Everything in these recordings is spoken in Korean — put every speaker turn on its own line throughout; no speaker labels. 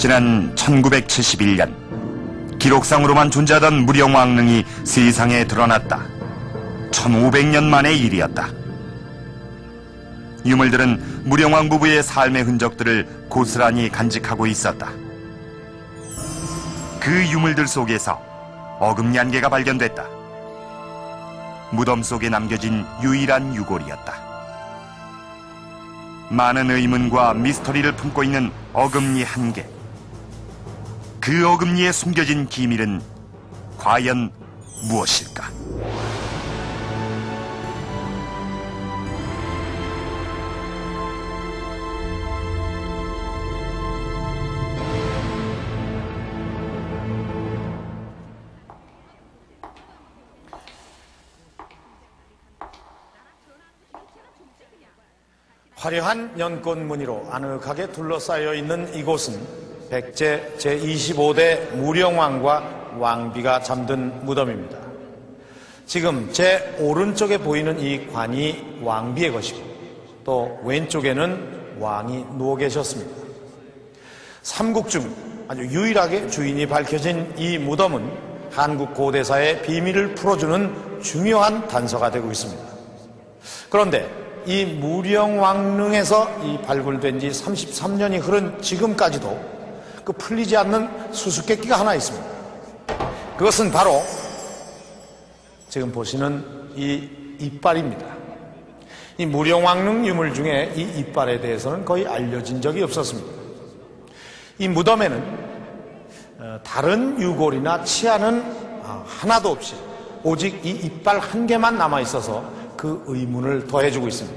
지난 1971년 기록상으로만 존재하던 무령왕릉이 세상에 드러났다. 1500년 만의 일이었다. 유물들은 무령왕 부부의 삶의 흔적들을 고스란히 간직하고 있었다. 그 유물들 속에서 어금니안개가 발견됐다. 무덤 속에 남겨진 유일한 유골이었다. 많은 의문과 미스터리를 품고 있는 어금니 한 개. 그 어금니에 숨겨진 기밀은 과연 무엇일까?
화려한 연꽃 무늬로 아늑하게 둘러싸여 있는 이곳은 백제 제25대 무령왕과 왕비가 잠든 무덤입니다. 지금 제 오른쪽에 보이는 이 관이 왕비의 것이고 또 왼쪽에는 왕이 누워 계셨습니다. 삼국 중 아주 유일하게 주인이 밝혀진 이 무덤은 한국 고대사의 비밀을 풀어주는 중요한 단서가 되고 있습니다. 그런데 이 무령왕릉에서 이 발굴된 지 33년이 흐른 지금까지도 그 풀리지 않는 수수께끼가 하나 있습니다. 그것은 바로 지금 보시는 이 이빨입니다. 이 무령왕릉 유물 중에 이 이빨에 대해서는 거의 알려진 적이 없었습니다. 이 무덤에는 다른 유골이나 치아는 하나도 없이 오직 이 이빨 한 개만 남아있어서 그 의문을 더해주고 있습니다.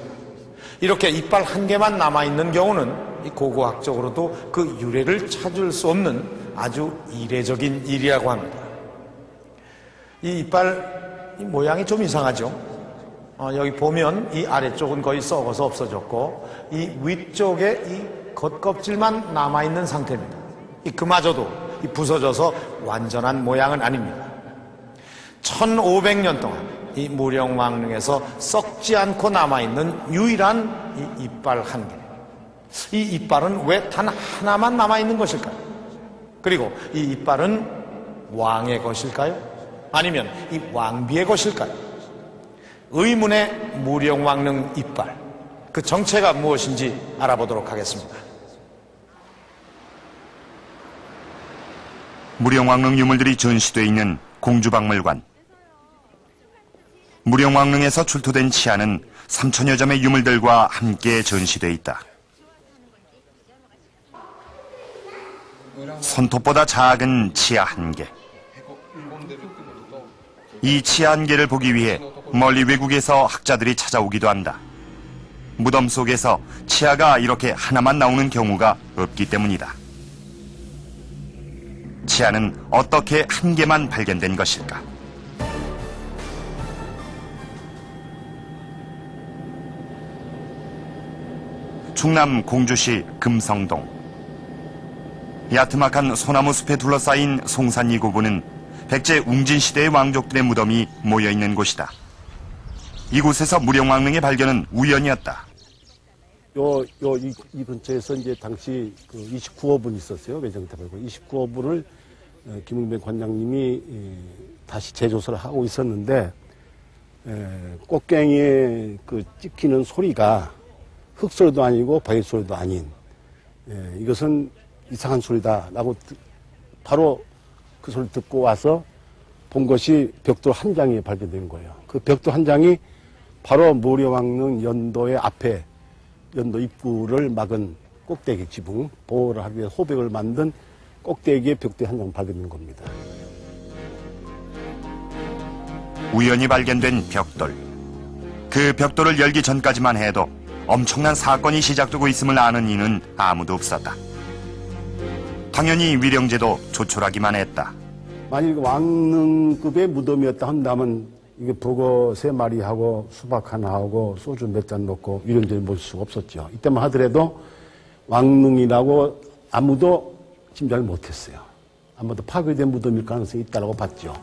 이렇게 이빨 한 개만 남아있는 경우는 고고학적으로도 그 유래를 찾을 수 없는 아주 이례적인 일이라고 합니다. 이 이빨 모양이 좀 이상하죠. 여기 보면 이 아래쪽은 거의 썩어서 없어졌고 이 위쪽에 이 겉껍질만 남아있는 상태입니다. 그마저도 부서져서 완전한 모양은 아닙니다. 1500년 동안 이 무령왕릉에서 썩지 않고 남아있는 유일한 이 이빨 한 개. 이 이빨은 왜 단 하나만 남아있는 것일까요? 그리고 이 이빨은 왕의 것일까요? 아니면 이 왕비의 것일까요? 의문의 무령왕릉 이빨. 그 정체가 무엇인지 알아보도록 하겠습니다.
무령왕릉 유물들이 전시되어 있는 공주박물관. 무령왕릉에서 출토된 치아는 3000여 점의 유물들과 함께 전시되어 있다. 손톱보다 작은 치아 한 개. 이 치아 한 개를 보기 위해 멀리 외국에서 학자들이 찾아오기도 한다. 무덤 속에서 치아가 이렇게 하나만 나오는 경우가 없기 때문이다. 치아는 어떻게 한 개만 발견된 것일까? 충남 공주시 금성동. 야트막한 소나무 숲에 둘러싸인 송산리 고부는 백제 웅진시대의 왕족들의 무덤이 모여있는 곳이다. 이곳에서 무령왕릉의 발견은 우연이었다.
이 근처에서 이제 당시 그 29호분 있었어요. 외정탑에고 29호분을 김은배 관장님이 다시 재조사를 하고 있었는데 꽃갱이에 그 찍히는 소리가 흙소리도 아니고 바위소리도 아닌 이것은 이상한 소리다라고 바로 그 소리를 듣고 와서 본 것이 벽돌 한 장이 발견된 거예요. 그 벽돌 한 장이 바로 무령왕릉 연도의 앞에 연도 입구를 막은 꼭대기 지붕 보호를 하기 위해 호백을 만든 꼭대기에 벽돌 한 장 발견된 겁니다.
우연히 발견된 벽돌. 그 벽돌을 열기 전까지만 해도 엄청난 사건이 시작되고 있음을 아는 이는 아무도 없었다. 당연히 위령제도 조촐하기만 했다.
만일 왕릉급의 무덤이었다 한다면 이게 북어 3마리하고 수박 하나하고 소주 몇 잔 넣고 위령제를 모실 수가 없었죠. 이때만 하더라도 왕릉이라고 아무도 짐작을 못했어요. 아마도 파괴된 무덤일 가능성이 있다고 봤죠.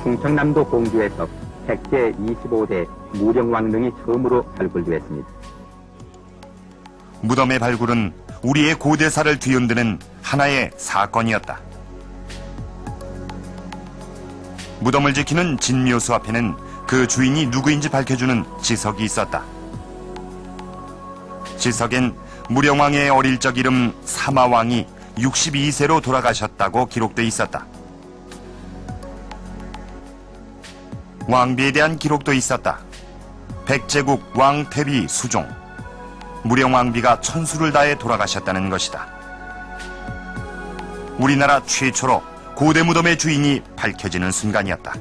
충청남도 공주에서 백제 25대 무령왕릉이 처음으로 발굴되었습니다.
무덤의 발굴은 우리의 고대사를 뒤흔드는 하나의 사건이었다. 무덤을 지키는 진묘수 앞에는 그 주인이 누구인지 밝혀주는 지석이 있었다. 지석엔 무령왕의 어릴 적 이름 사마왕이 62세로 돌아가셨다고 기록돼 있었다. 왕비에 대한 기록도 있었다. 백제국 왕태비 수종, 무령왕비가 천수를 다해 돌아가셨다는 것이다. 우리나라 최초로 고대 무덤의 주인이 밝혀지는 순간이었다.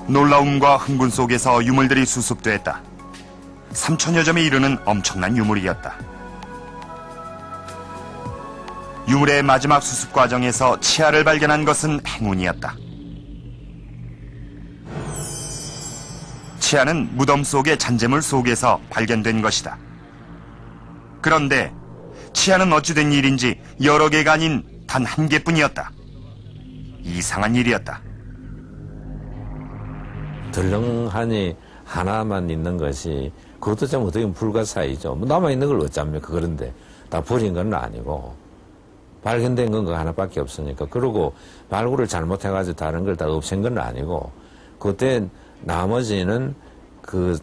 놀라움과 흥분 속에서 유물들이 수습됐다. 3천여 점에 이르는 엄청난 유물이었다. 유물의 마지막 수습 과정에서 치아를 발견한 것은 행운이었다. 치아는 무덤 속의 잔재물 속에서 발견된 것이다. 그런데 치아는 어찌된 일인지 여러 개가 아닌 단 한 개뿐이었다. 이상한 일이었다.
덜렁하니 하나만 있는 것이 그것도 좀 어떻게 보면 불가사의죠. 뭐 남아있는 걸 어쩝니까? 그런데 다 버린 건 아니고 발견된 건 그거 하나밖에 없으니까. 그러고 발굴을 잘못해가지고 다른 걸 다 없앤 건 아니고 그때 나머지는 그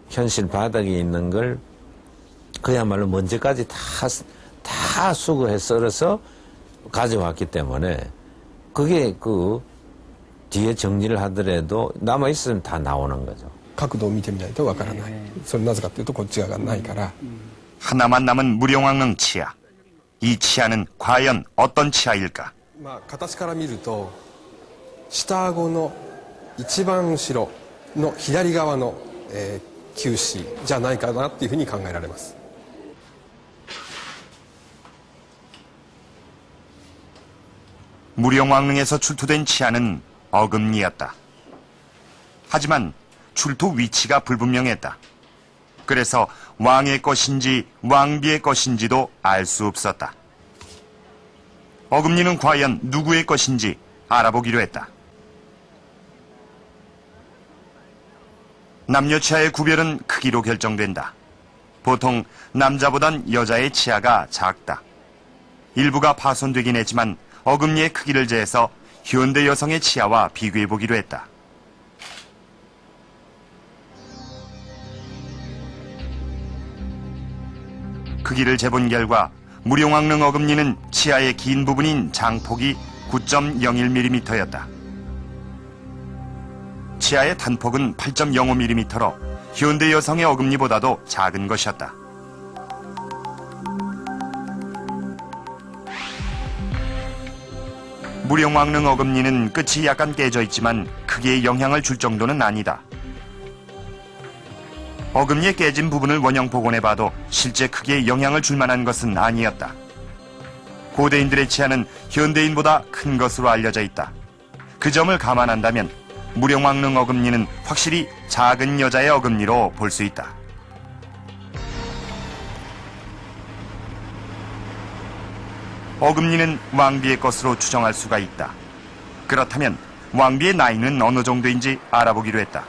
현실 바닥에 있는 걸 그야말로 먼지까지 다 수거해 썰어서 가져왔기 때문에 그게 그 뒤에 정리를 하더라도 남아있으면 다 나오는 거죠.
角度を見てみないとわからない。それなぜかというとこっち側がないから。
하나만 남은 무령왕릉 치아. 이 치아는 과연 어떤 치아일까?
まあ形から見ると下顎の一番後ろの左側の、臼歯じゃないかなっていうふうに考えられます。
무령왕릉에서 출토된 치아는 어금니였다. 하지만 출토 위치가 불분명했다. 그래서 왕의 것인지 왕비의 것인지도 알 수 없었다. 어금니는 과연 누구의 것인지 알아보기로 했다. 남녀 치아의 구별은 크기로 결정된다. 보통 남자보단 여자의 치아가 작다. 일부가 파손되긴 했지만 어금니의 크기를 재해서 현대 여성의 치아와 비교해보기로 했다. 크기를 재본 결과 무령왕릉 어금니는 치아의 긴 부분인 장폭이 9.01mm였다. 치아의 단폭은 8.05mm로 현대 여성의 어금니보다도 작은 것이었다. 무령왕릉 어금니는 끝이 약간 깨져 있지만 크게 영향을 줄 정도는 아니다. 어금니의 깨진 부분을 원형 복원해봐도 실제 크기에 영향을 줄 만한 것은 아니었다. 고대인들의 치아는 현대인보다 큰 것으로 알려져 있다. 그 점을 감안한다면 무령왕릉 어금니는 확실히 작은 여자의 어금니로 볼 수 있다. 어금니는 왕비의 것으로 추정할 수가 있다. 그렇다면 왕비의 나이는 어느 정도인지 알아보기로 했다.